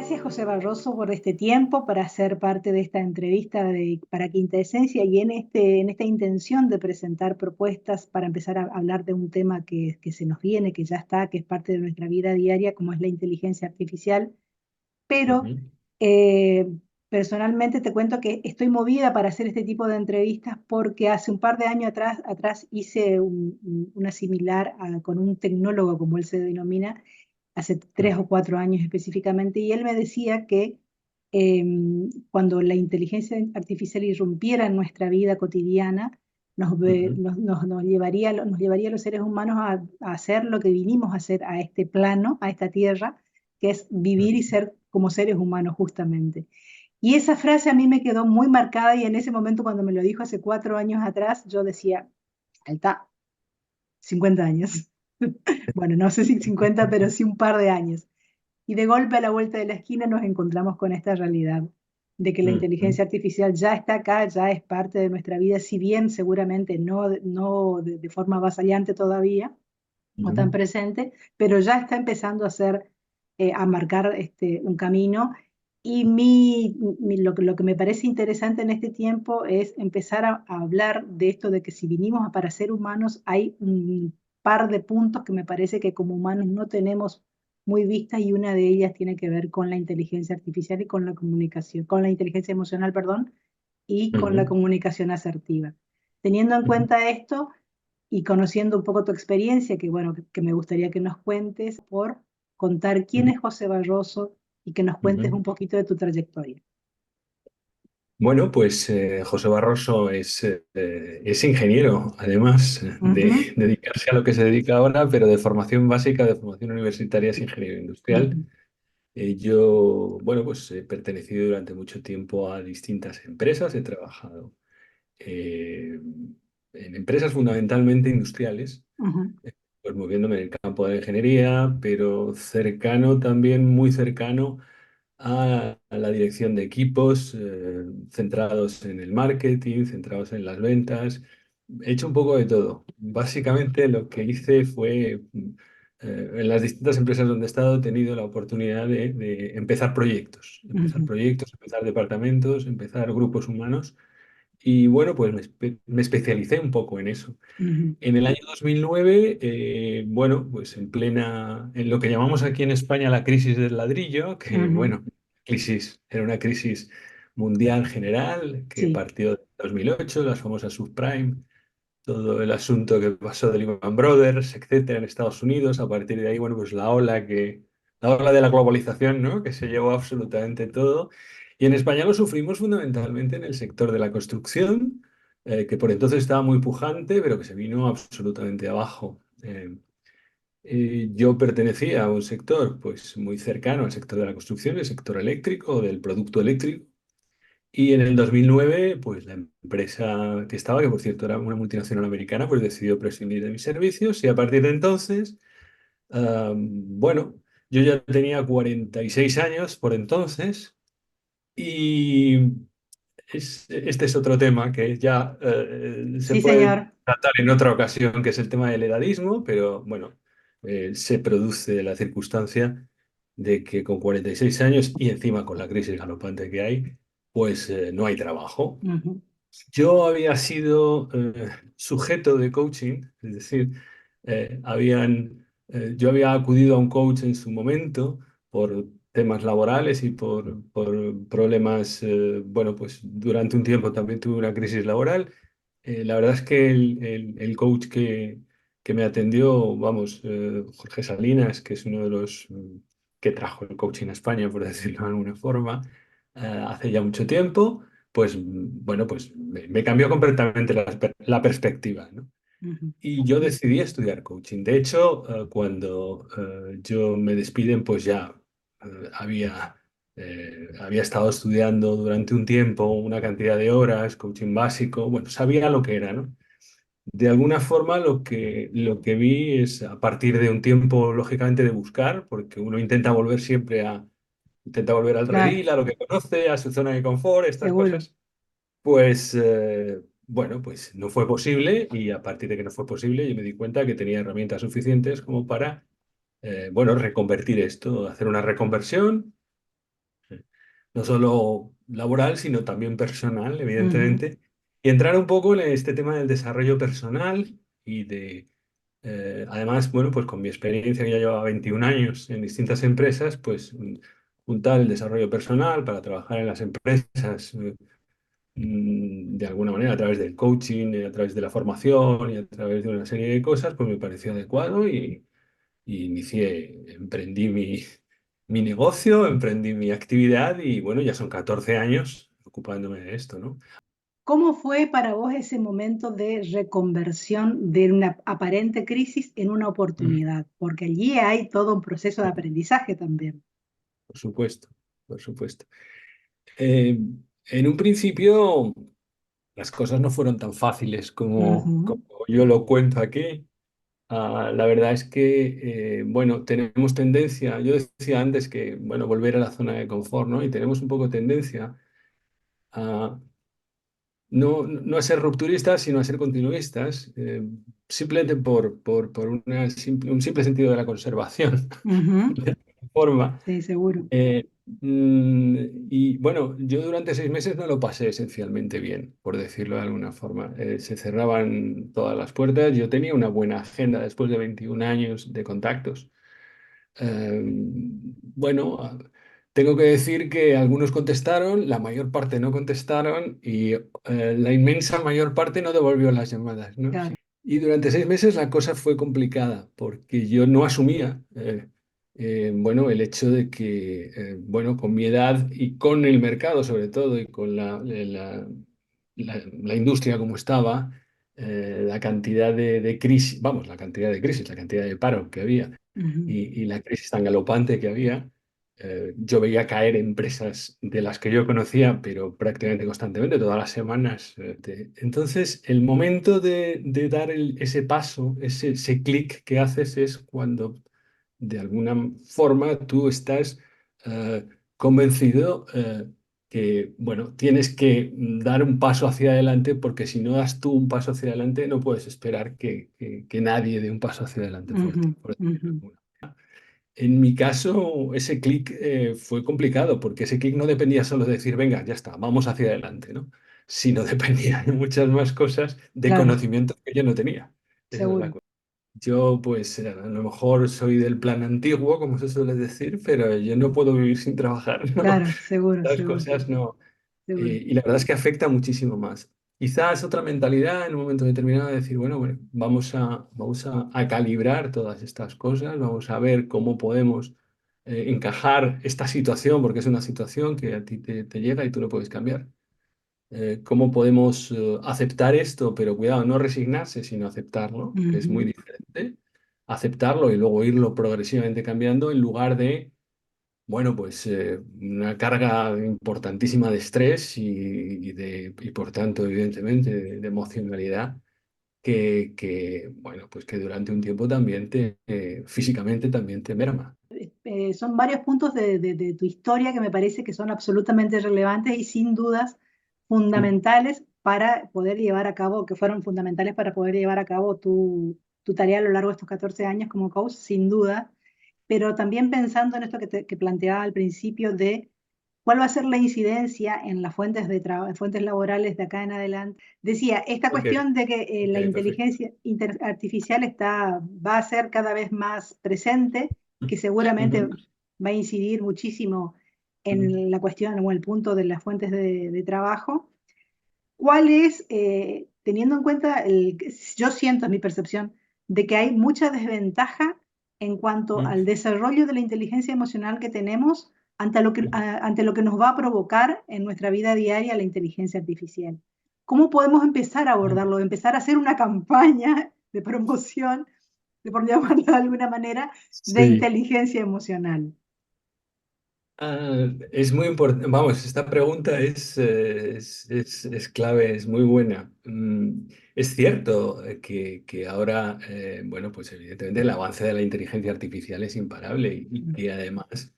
gracias, José Barroso, por este tiempo para ser parte de esta entrevista para Quinta Esencia y en esta intención de presentar propuestas para empezar a hablar de un tema que se nos viene, que ya está, que es parte de nuestra vida diaria, como es la inteligencia artificial. Pero Ujú, eh, personalmente te cuento que estoy movida para hacer este tipo de entrevistas porque hace un par de años atrás hice una similar con un tecnólogo, como él se denomina, hace ujú, 3 o 4 años específicamente, y él me decía que eh, cuando la inteligencia artificial irrumpiera en nuestra vida cotidiana, ujú, nos llevaría a los seres humanos a hacer lo que vinimos a hacer a este plano, a esta tierra, que es vivir y ujú. ser como seres humanos justamente. Y esa frase a mí me quedó muy marcada y en ese momento cuando me lo dijo hace 4 años atrás, yo decía, ahí está, 50 años. Bueno, no sé si 50, pero sí un par de años. Y de golpe a la vuelta de la esquina nos encontramos con esta realidad de que la Ujú, inteligencia artificial ya está acá, ya es parte de nuestra vida, si bien seguramente no de forma avasallante todavía, no tan ujú, presente, pero ya está empezando a hacer, a marcar un camino. Y lo que me parece interesante en este tiempo es empezar a hablar de esto de que si vinimos para ser humanos, hay un par de puntos que me parece que como humanos no tenemos muy vistas y una de ellas tiene que ver con la inteligencia artificial y con la comunicación, con la inteligencia emocional, perdón, y con la ujú, comunicación asertiva. Teniendo en ujú, cuenta esto, y conociendo un poco tu experiencia, que bueno, que me gustaría que nos cuentes, por contar quién ujú, es José Barroso y que nos cuentes ujú. un poquito de tu trayectoria. Bueno, pues José Barroso es ingeniero, además de Ujú, dedicarse a lo que se dedica ahora, pero de formación básica, de formación universitaria, es ingeniero industrial. ujú, Yo, bueno, pues he pertenecido durante mucho tiempo a distintas empresas, he trabajado eh, en empresas fundamentalmente industriales, ujú, pues moviéndome en el campo de la ingeniería, pero cercano también, muy cercano a la dirección de equipos, centrados en el marketing, centrados en las ventas. He hecho un poco de todo. Básicamente lo que hice fue, en las distintas empresas donde he estado, he tenido la oportunidad de ujú, empezar departamentos, empezar grupos humanos. Y bueno, pues me especialicé un poco en eso. ujú, En el año 2009, bueno, pues en lo que llamamos aquí en España la crisis del ladrillo, que ujú. bueno, era una crisis mundial general que Sí, partió de 2008, las famosas subprime, todo el asunto que pasó de Lehman Brothers, etcétera, en Estados Unidos. A partir de ahí, bueno, pues la ola de la globalización, ¿no? Que se llevó absolutamente todo. Y en España lo sufrimos fundamentalmente en el sector de la construcción, que por entonces estaba muy pujante, pero que se vino absolutamente abajo. Yo pertenecía a un sector, pues, muy cercano al sector de la construcción, el sector eléctrico, del producto eléctrico. Y en el 2009, pues la empresa que estaba, que por cierto era una multinacional americana, pues decidió prescindir de mis servicios y a partir de entonces, bueno, yo ya tenía 46 años por entonces y este es otro tema que ya se sí, puede señor. tratar en otra ocasión, que es el tema del edadismo, pero bueno, se produce la circunstancia de que con 46 años y encima con la crisis galopante que hay, pues no hay trabajo. Ujú, Yo había sido sujeto de coaching, es decir, yo había acudido a un coach en su momento por temas laborales y por problemas, bueno, pues durante un tiempo también tuve una crisis laboral. La verdad es que el coach que me atendió, vamos, Jorge Salinas, que es uno de los que trajo el coaching a España, por decirlo de alguna forma, hace ya mucho tiempo, pues bueno, pues me cambió completamente la perspectiva, ¿no? ujú, Y yo decidí estudiar coaching. De hecho, cuando yo me despiden, pues ya había estado estudiando durante un tiempo una cantidad de horas, coaching básico, bueno, sabía lo que era, ¿no? De alguna forma lo que vi es a partir de un tiempo, lógicamente, de buscar, porque uno intenta volver al claro, redil, a lo que conoce, a su zona de confort, estas seguro. cosas. Pues bueno, pues no fue posible y a partir de que no fue posible yo me di cuenta que tenía herramientas suficientes como para, bueno, reconvertir esto, hacer una reconversión no solo laboral, sino también personal, Ujú, evidentemente, y entrar un poco en este tema del desarrollo personal y de, además, bueno, pues con mi experiencia, que ya llevaba 21 años en distintas empresas, pues juntar el desarrollo personal para trabajar en las empresas, de alguna manera a través del coaching, a través de la formación y a través de una serie de cosas, pues me pareció adecuado y inicié, emprendí mi negocio, emprendí mi actividad y bueno, ya son 14 años ocupándome de esto, ¿no? ¿Cómo fue para vos ese momento de reconversión de una aparente crisis en una Mm. oportunidad? Porque allí hay todo un proceso de aprendizaje también. Por supuesto, por supuesto. Eh, en un principio las cosas no fueron tan fáciles como Ujú, yo lo cuento aquí. La verdad es que, bueno, tenemos tendencia, yo decía antes que, bueno, volver a la zona de confort, ¿no? Y tenemos un poco tendencia a no a ser rupturistas, sino a ser continuistas, simplemente por un simple sentido de la conservación, ujú, de alguna forma. sí, seguro. Y bueno, yo durante 6 meses no lo pasé esencialmente bien, por decirlo de alguna forma. Se cerraban todas las puertas. Yo tenía una buena agenda después de 21 años de contactos. Bueno, tengo que decir que algunos contestaron, la mayor parte no contestaron y la inmensa mayor parte no devolvió las llamadas, ¿no? Claro. Y durante 6 meses la cosa fue complicada porque yo no asumía, bueno, el hecho de que, bueno, con mi edad y con el mercado sobre todo y con la industria como estaba, la cantidad de crisis, vamos, la cantidad de crisis, la cantidad de paro que había Ujú, y la crisis tan galopante que había, yo veía caer empresas de las que yo conocía, pero prácticamente constantemente, todas las semanas. Entonces, el momento de dar ese paso, ese clic que haces es cuando de alguna forma tú estás convencido que, bueno, tienes que dar un paso hacia adelante porque si no das tú un paso hacia adelante no puedes esperar que nadie dé un paso hacia adelante por ujú, ti, por decirlo ujú, de alguna. En mi caso, ese clic fue complicado porque ese clic no dependía solo de decir, venga, ya está, vamos hacia adelante, ¿no? Sino dependía de muchas más cosas de claro, conocimiento que yo no tenía. Esa es la seguro. cosa. Yo, pues, a lo mejor soy del plan antiguo, como se suele decir, pero yo no puedo vivir sin trabajar, ¿no? Claro, seguro, Las seguro, cosas no. seguro. Y la verdad es que afecta muchísimo más. Quizás otra mentalidad en un momento determinado de decir, bueno, vamos a calibrar todas estas cosas, vamos a ver cómo podemos encajar esta situación, porque es una situación que a ti te llega y tú no puedes cambiar. Cómo podemos aceptar esto, pero cuidado, no resignarse, sino aceptarlo, que es muy Ujú, diferente. Aceptarlo y luego irlo progresivamente cambiando en lugar de, bueno, pues una carga importantísima de estrés y por tanto, evidentemente, de emocionalidad bueno, pues que durante un tiempo también físicamente también te merma. son varios puntos de tu historia que me parece que son absolutamente relevantes y sin dudas Mm. fundamentales para poder llevar a cabo, que fueron fundamentales para poder llevar a cabo tu tarea a lo largo de estos 14 años como coach, sin duda, pero también pensando en esto que planteaba al principio de cuál va a ser la incidencia en las fuentes, fuentes laborales de acá en adelante. Decía, esta Ok, cuestión de que ok, la perfecto. inteligencia artificial va a ser cada vez más presente, que seguramente Ujú, va a incidir muchísimo ujú, en la cuestión o el punto de las fuentes de trabajo. ¿Cuál es, teniendo en cuenta, yo siento, es mi percepción, de que hay mucha desventaja en cuanto ujú, al desarrollo de la inteligencia emocional que tenemos ujú, ante lo que nos va a provocar en nuestra vida diaria la inteligencia artificial? ¿Cómo podemos empezar a ujú. abordarlo? Empezar a hacer una campaña de promoción, de por llamarlo de alguna manera, de Sí. inteligencia emocional. Es muy importante, vamos, esta pregunta es clave, es muy buena. Es cierto que ahora, bueno, pues evidentemente el avance de la inteligencia artificial es imparable y que además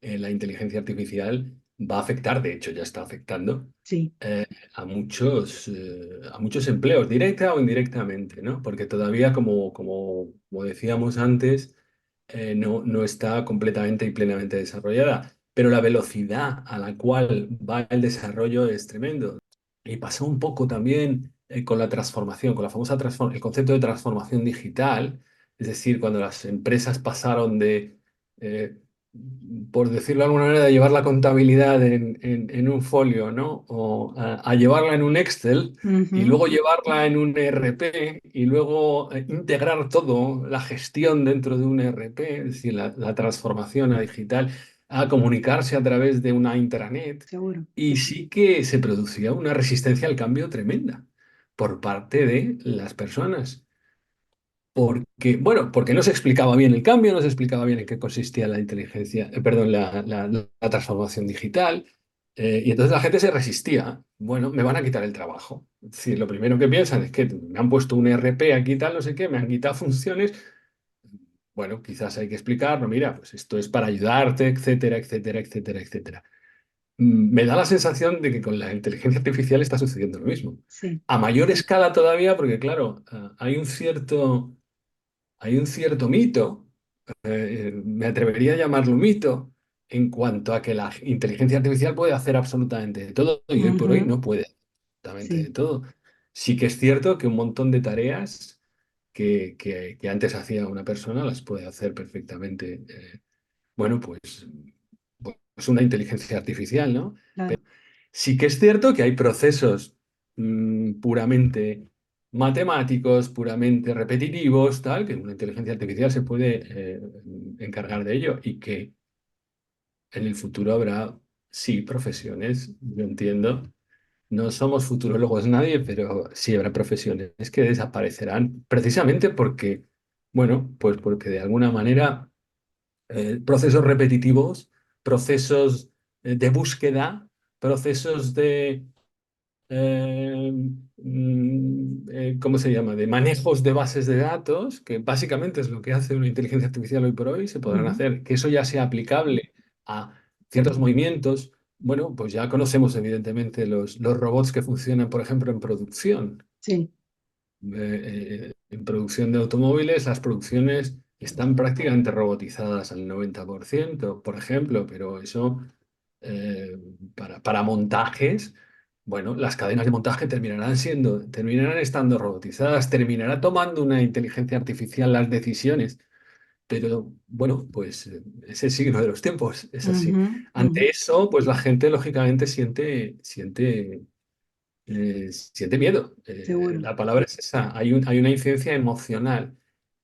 la inteligencia artificial va a afectar, de hecho ya está afectando, Sí. eh, a muchos empleos, directa o indirectamente, ¿no? Porque todavía, como decíamos antes, no está completamente y plenamente desarrollada. pero la velocidad a la cual va el desarrollo es tremendo. Y pasó un poco también con la transformación, con la famosa el concepto de transformación digital, es decir, cuando las empresas pasaron de, eh, por decirlo de alguna manera, de llevar la contabilidad en un folio, ¿no? O a llevarla en un Excel y Ujú. luego llevarla en un ERP y luego integrar todo, la gestión dentro de un ERP, es decir, la transformación a digital, a comunicarse a través de una intranet. Seguro. Y sí que se producía una resistencia al cambio tremenda por parte de las personas. Porque, bueno, porque no se explicaba bien el cambio, no se explicaba bien en qué consistía la inteligencia, perdón, la transformación digital, y entonces la gente se resistía. Bueno, me van a quitar el trabajo. Es decir, lo primero que piensan es que me han puesto un ERP aquí, tal, no sé qué, me han quitado funciones. Bueno, quizás hay que explicarlo, mira, pues esto es para ayudarte, etcétera, etcétera, etcétera, etcétera. Me da la sensación de que con la inteligencia artificial está sucediendo lo mismo. Sí. A mayor escala todavía, porque claro, hay un cierto mito, me atrevería a llamarlo mito, en cuanto a que la inteligencia artificial puede hacer absolutamente de todo y hoy por hoy Ujú. no puede absolutamente de Sí, todo. Sí que es cierto que un montón de tareas que antes hacía una persona las puede hacer perfectamente, bueno, pues una inteligencia artificial, ¿no? claro. Sí que es cierto que hay procesos puramente matemáticos, puramente repetitivos, tal, que una inteligencia artificial se puede encargar de ello y que en el futuro habrá, sí, profesiones, yo entiendo. No somos futurólogos nadie, pero sí habrá profesiones que desaparecerán precisamente porque, bueno, pues porque de alguna manera procesos repetitivos, procesos de búsqueda, procesos de ¿cómo se llama? De manejos de bases de datos, que básicamente es lo que hace una inteligencia artificial hoy por hoy, se podrán Ujú. hacer, que eso ya sea aplicable a ciertos movimientos. Bueno, pues ya conocemos evidentemente los robots que funcionan, por ejemplo, en producción. Sí. En producción de automóviles, las producciones están prácticamente robotizadas al 90%, por ejemplo, pero eso eh, para montajes, bueno, las cadenas de montaje terminarán estando robotizadas, terminará tomando una inteligencia artificial las decisiones, pero bueno, pues es el signo de los tiempos, es así. Ujú. Ujú. Ante eso, pues la gente lógicamente siente miedo. Seguro. La palabra es esa. Hay una incidencia emocional.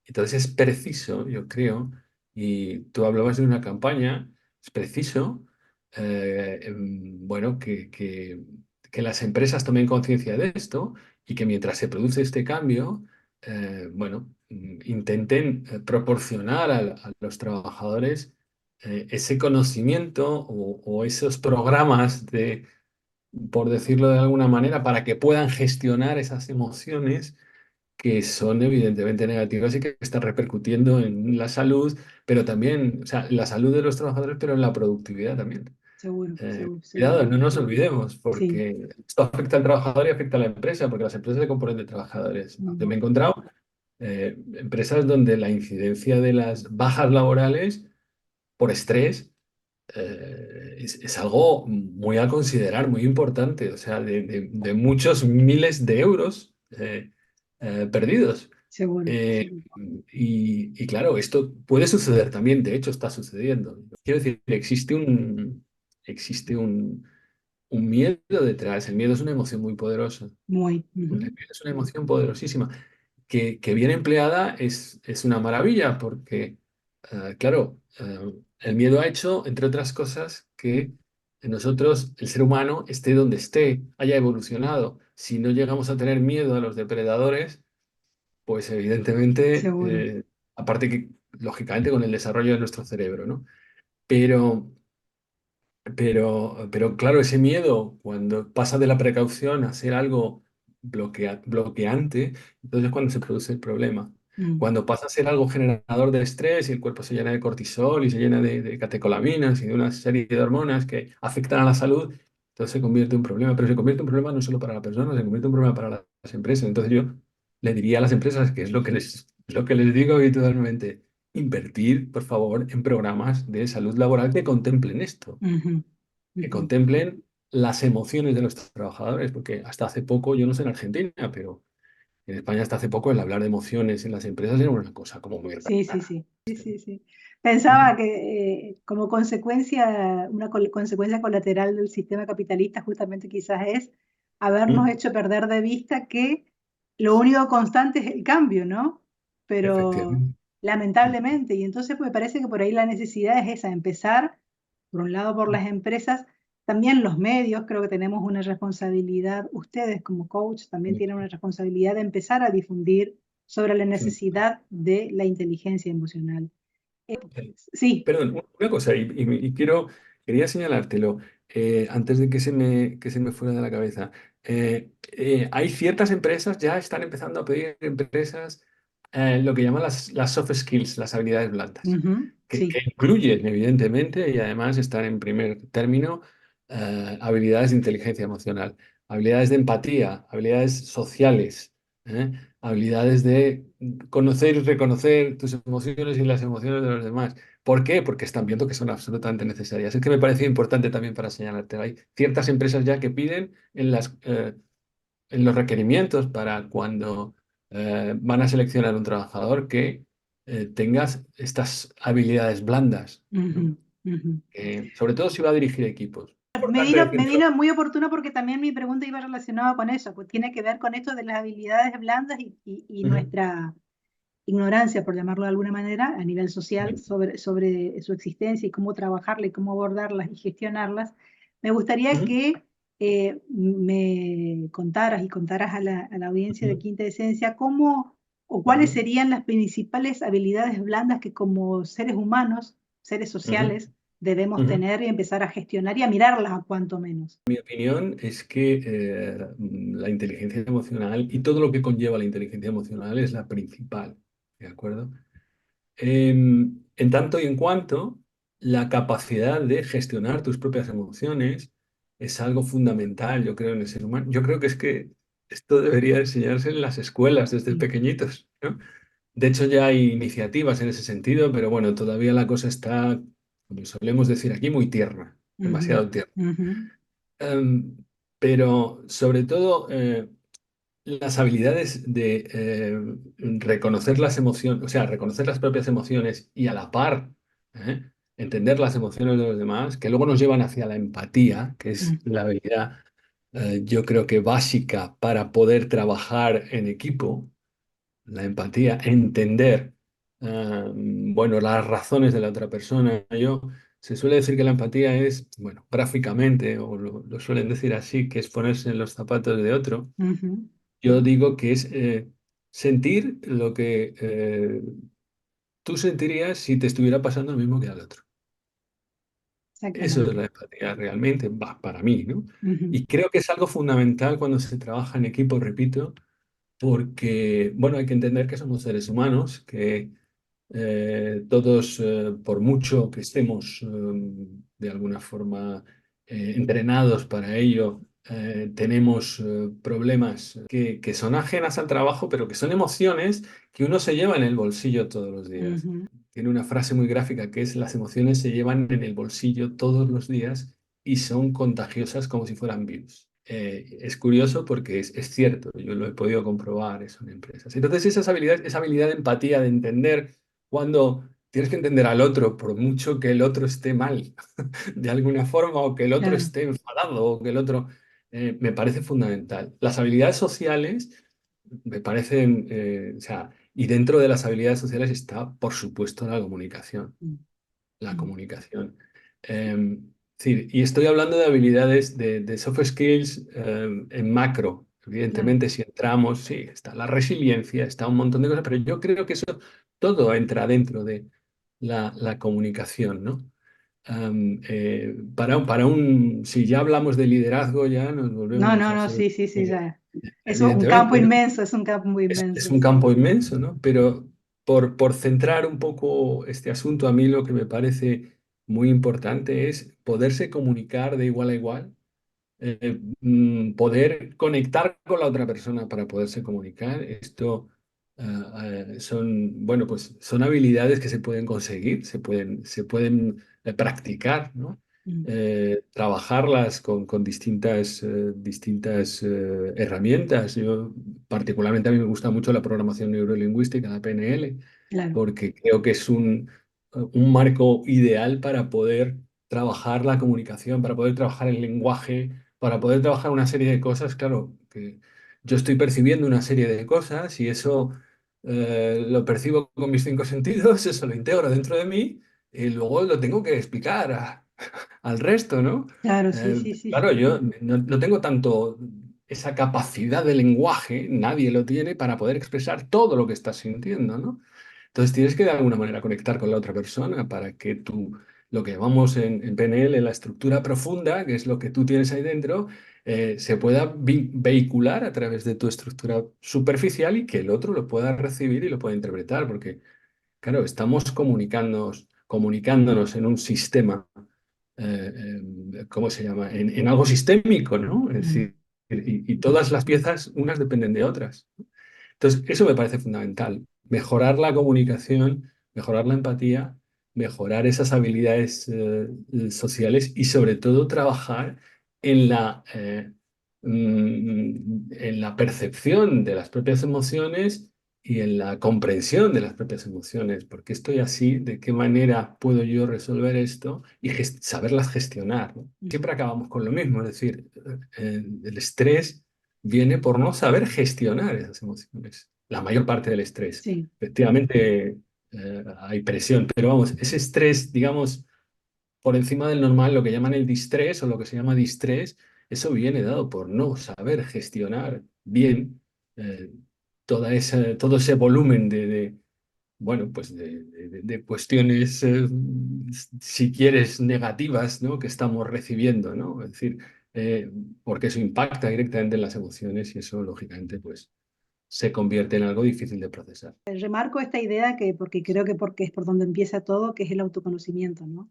Entonces es preciso, yo creo, y tú hablabas de una campaña, es preciso, bueno, que las empresas tomen conciencia de esto y que mientras se produce este cambio, bueno, intenten proporcionar a los trabajadores ese conocimiento o esos programas de por decirlo de alguna manera, para que puedan gestionar esas emociones que son evidentemente negativas y que están repercutiendo en la salud, pero también, o sea, en la salud de los trabajadores, pero en la productividad también. Seguro. Seguro. Seguro. Cuidado, no nos olvidemos, Sí. porque esto afecta al trabajador y afecta a la empresa, porque las empresas se componen de trabajadores. Yo Ujú. me he encontrado empresas donde la incidencia de las bajas laborales por estrés es algo muy a considerar, muy importante, o sea, de muchos miles de euros perdidos. Seguro. Eh, Seguro. y claro, esto puede suceder también, de hecho está sucediendo. Quiero decir, existe un miedo detrás, el miedo es una emoción muy poderosa, Muy. el Ujú. miedo es una emoción poderosísima que bien empleada es una maravilla porque, claro, el miedo ha hecho, entre otras cosas, que nosotros, el ser humano, esté donde esté, haya evolucionado. Si no llegamos a tener miedo a los depredadores, pues evidentemente, Seguro. aparte que, lógicamente, con el desarrollo de nuestro cerebro, ¿no? Pero pero claro, ese miedo, cuando pasa de la precaución a ser algo bloqueante, entonces es cuando se produce el problema. Mm. Cuando pasa a ser algo generador de estrés y el cuerpo se llena de cortisol y se llena de catecolaminas y de una serie de hormonas que afectan a la salud, entonces se convierte en un problema. Pero se convierte en un problema no solo para la persona, se convierte en un problema para las empresas. Entonces yo le diría a las empresas, que es lo que les digo habitualmente, invertir, por favor, en programas de salud laboral que contemplen esto, Ujú, que ujú. contemplen las emociones de los trabajadores, porque hasta hace poco, yo no sé en Argentina, pero en España hasta hace poco el hablar de emociones en las empresas era una cosa como muy Sí, sí, rara. sí, sí, sí, sí. Pensaba que como consecuencia, una consecuencia colateral del sistema capitalista justamente quizás es habernos Mm, hecho perder de vista que lo único constante es el cambio, ¿no? Pero efectivamente. Mm, lamentablemente, y entonces me parece que por ahí la necesidad es esa, empezar, por un lado, por mm, las empresas, también los medios, creo que tenemos una responsabilidad, ustedes como coach también tienen una responsabilidad de empezar a difundir sobre la mm. necesidad de la inteligencia emocional. Eh, Sí. Perdón, una cosa, y quería señalártelo antes de que se me fuera de la cabeza. Hay ciertas empresas, ya están empezando a pedir empresas lo que llaman las soft skills, las habilidades blandas, Ujú, que sí. incluyen, evidentemente, y además están en primer término, habilidades de inteligencia emocional, habilidades de empatía, habilidades sociales, ¿eh? Habilidades de conocer y reconocer tus emociones y las emociones de los demás. ¿Por qué? Porque están viendo que son absolutamente necesarias. Es que me parece importante también para señalarte. Hay ciertas empresas ya que piden en los requerimientos para cuando van a seleccionar un trabajador que tengas estas habilidades blandas, ¿no? Ujú, ujú. Sobre todo si va a dirigir equipos. Me Importante vino, me decirlo. vino muy oportuno porque también mi pregunta iba relacionada con eso, pues tiene que ver con esto de las habilidades blandas y Ujú. nuestra ignorancia, por llamarlo de alguna manera, a nivel social sobre su existencia y cómo trabajarla y cómo abordarlas y gestionarlas. Me gustaría Ujú. que me contaras y contaras a la audiencia de Ujú. Quinta Esencia cómo o cuáles Ujú. serían las principales habilidades blandas que como seres humanos, seres Ujú. sociales, debemos Ujú. tener y empezar a gestionar y a mirarlas a cuanto menos. Mi opinión es que la inteligencia emocional y todo lo que conlleva la inteligencia emocional es la principal, ¿de acuerdo? En tanto y en cuanto la capacidad de gestionar tus propias emociones es algo fundamental, yo creo, en el ser humano. Yo creo que es que esto debería enseñarse en las escuelas desde Sí. pequeñitos, ¿no? De hecho, ya hay iniciativas en ese sentido, pero bueno, todavía la cosa está, como solemos decir aquí, muy tierna, Ujú, demasiado tierna. ujú, Em, pero sobre todo las habilidades de reconocer las emociones, o sea, reconocer las propias emociones y a la par entender las emociones de los demás, que luego nos llevan hacia la empatía, que es ujú, la habilidad, yo creo que básica para poder trabajar en equipo, la empatía, entender, bueno, las razones de la otra persona. Se suele decir que la empatía es, bueno, gráficamente, o lo suelen decir así, que es ponerse en los zapatos de otro. ujú. Yo digo que es sentir lo que tú sentirías si te estuviera pasando lo mismo que al otro. Eso es Exactamente. la empatía realmente, va, para mí, ¿no? Ujú, Y creo que es algo fundamental cuando se trabaja en equipo, repito, porque, bueno, hay que entender que somos seres humanos, que todos, por mucho que estemos de alguna forma entrenados para ello, tenemos problemas que son ajenas al trabajo, pero que son emociones que uno se lleva en el bolsillo todos los días. ujú, Tiene una frase muy gráfica que es: las emociones se llevan en el bolsillo todos los días y son contagiosas como si fueran virus. Es curioso porque es cierto, yo lo he podido comprobar eso en empresas. Entonces, esa habilidad de empatía, de entender cuando tienes que entender al otro, por mucho que el otro esté mal, de alguna forma, o que el otro claro. esté enfadado, o que el otro, me parece fundamental. Las habilidades sociales me parecen, o sea, y dentro de las habilidades sociales está, por supuesto, la comunicación. Mm, La mm, comunicación. Sí, y estoy hablando de habilidades de soft skills en macro. claro. Evidentemente, si entramos, sí, está la resiliencia, está un montón de cosas, pero yo creo que eso todo entra dentro de la comunicación, ¿no? Si ya hablamos de liderazgo, ya nos No, volvemos no, a no, ser, sí, sí, sí, ya. Eso, un campo evidentemente, ¿no? inmenso, es un campo muy Es inmenso, un sí. campo inmenso, ¿no? Pero por centrar un poco este asunto, a mí lo que me parece muy importante es poderse comunicar de igual a igual, poder conectar con la otra persona para poderse comunicar. Esto bueno, pues son habilidades que se pueden conseguir, se pueden practicar, ¿no? Mm, Trabajarlas con distintas herramientas. Yo, particularmente, a mí me gusta mucho la programación neurolingüística, la PNL, claro. porque creo que es un marco ideal para poder trabajar la comunicación, para poder trabajar el lenguaje, para poder trabajar una serie de cosas. Claro, que yo estoy percibiendo una serie de cosas y eso lo percibo con mis cinco sentidos, eso lo integro dentro de mí y luego lo tengo que explicar al resto, ¿no? Claro, sí, sí, sí, Claro, sí. yo no tengo tanto esa capacidad de lenguaje, nadie lo tiene para poder expresar todo lo que estás sintiendo, ¿no? Entonces tienes que de alguna manera conectar con la otra persona para que tú, lo que llamamos en PNL, la estructura profunda, que es lo que tú tienes ahí dentro, se pueda vehicular a través de tu estructura superficial y que el otro lo pueda recibir y lo pueda interpretar, porque, claro, estamos comunicándonos en un sistema, ¿cómo se llama? En algo sistémico, ¿no? Es Mm, decir, y todas las piezas, unas dependen de otras. Entonces, eso me parece fundamental. Mejorar la comunicación, mejorar la empatía, mejorar esas habilidades sociales y sobre todo trabajar en en la percepción de las propias emociones y en la comprensión de las propias emociones. ¿Por qué estoy así? ¿De qué manera puedo yo resolver esto? Y saberlas gestionar, ¿no? mm, Siempre acabamos con lo mismo, es decir, el estrés viene por no saber gestionar esas emociones. La mayor parte del estrés. sí. Efectivamente, hay presión, pero vamos, ese estrés, digamos, por encima del normal, lo que llaman el distrés o lo que se llama distrés, eso viene dado por no saber gestionar bien eh, todo ese volumen bueno, pues de cuestiones, si quieres, negativas, ¿no? Que estamos recibiendo, ¿no? Es decir, porque eso impacta directamente en las emociones y eso, lógicamente, pues se convierte en algo difícil de procesar. Remarco esta idea que, porque creo que porque es por donde empieza todo, que es el autoconocimiento, ¿no?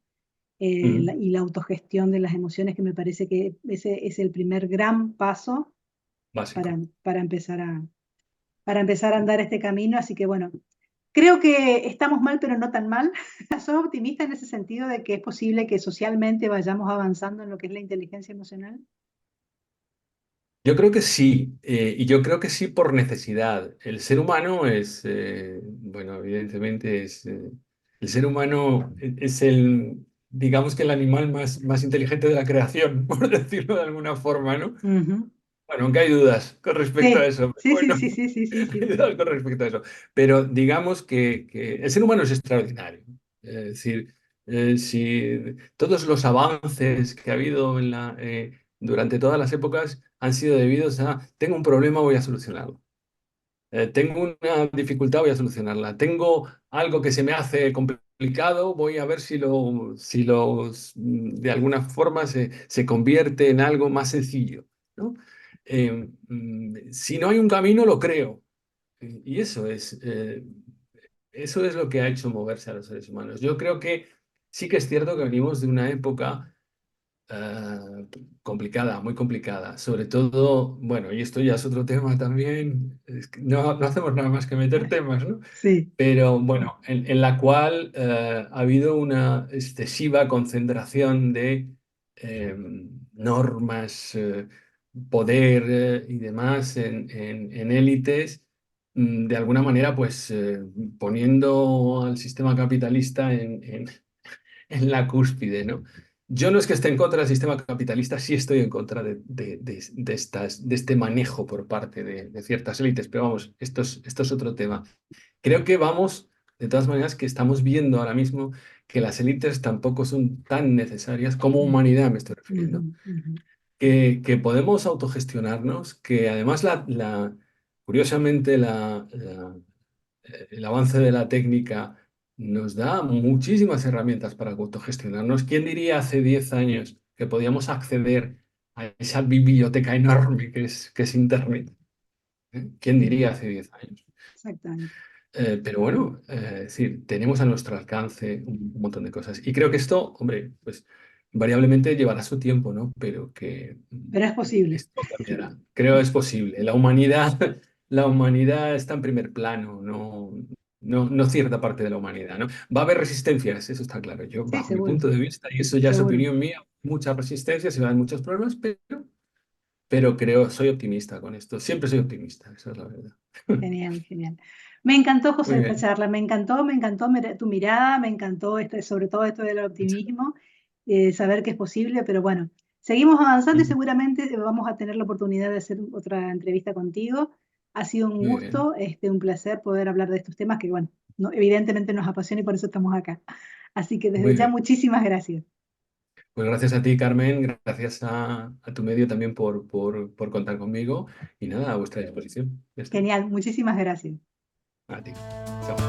Ujú. Y la autogestión de las emociones, que me parece que ese es el primer gran paso para, Básico. para empezar para empezar a andar este camino. Así que bueno, creo que estamos mal, pero no tan mal. ¿Sos optimista en ese sentido de que es posible que socialmente vayamos avanzando en lo que es la inteligencia emocional? Yo creo que sí, y yo creo que sí por necesidad. El ser humano bueno, evidentemente el ser humano es digamos que el animal más inteligente de la creación, por decirlo de alguna forma, ¿no? Ujú. Bueno, aunque hay dudas con respecto a Sí, eso, pero sí, sí, bueno, sí, sí, sí, sí, hay sí. dudas con respecto a eso. Pero digamos que el ser humano es extraordinario. Es decir, si todos los avances que ha habido durante todas las épocas han sido debidos a, tengo un problema, voy a solucionarlo. Tengo una dificultad, voy a solucionarla. Tengo algo que se me hace complicado, voy a ver de alguna forma se convierte en algo más sencillo, ¿no? Si no hay un camino, lo creo. Y eso es lo que ha hecho moverse a los seres humanos. Yo creo que sí que es cierto que venimos de una época complicada, muy complicada. Sobre todo, bueno, y esto ya es otro tema también, es que no hacemos nada más que meter temas, ¿no? Sí. Pero bueno, en la cual ha habido una excesiva concentración de eh, normas, poder y demás en élites, de alguna manera, pues poniendo al sistema capitalista en la cúspide, ¿no? Yo no es que esté en contra del sistema capitalista, sí estoy en contra de este manejo por parte de ciertas élites, pero vamos, esto es otro tema. Creo que vamos, de todas maneras, que estamos viendo ahora mismo que las élites tampoco son tan necesarias como Mm, humanidad, me estoy refiriendo, ujú, ujú, que podemos autogestionarnos, que además, curiosamente, el avance de la técnica nos da muchísimas herramientas para autogestionarnos. ¿Quién diría hace 10 años que podíamos acceder a esa biblioteca enorme que es Internet? ¿Quién ujú. diría hace 10 años? Exactamente. Pero bueno, es decir, tenemos a nuestro alcance un montón de cosas. Y creo que esto, hombre, pues variablemente llevará su tiempo, ¿no? Pero que Pero es posible. esto cambiará. Creo es posible. La humanidad la humanidad está en primer plano, no cierta parte de la humanidad, ¿no? Va a haber resistencias, eso está claro. Yo, Sí, bajo mi seguro, punto de vista, y eso ya es seguro. opinión mía, muchas resistencias, se van muchos problemas, pero creo, soy optimista con esto. Siempre soy optimista, esa es la verdad. Genial, genial. Me encantó, José, Muy esta bien. charla. Me encantó tu mirada, me encantó sobre todo esto del optimismo, saber que es posible, pero bueno, seguimos avanzando y seguramente vamos a tener la oportunidad de hacer otra entrevista contigo. Ha sido un Muy bien. gusto, un placer poder hablar de estos temas que, bueno, evidentemente nos apasiona y por eso estamos acá. Así que desde Muy ya, bien. muchísimas gracias. Pues gracias a ti, Carmen, gracias a tu medio también por contar conmigo y nada, a vuestra disposición. Ya está. Genial, muchísimas gracias. A ti. Chao.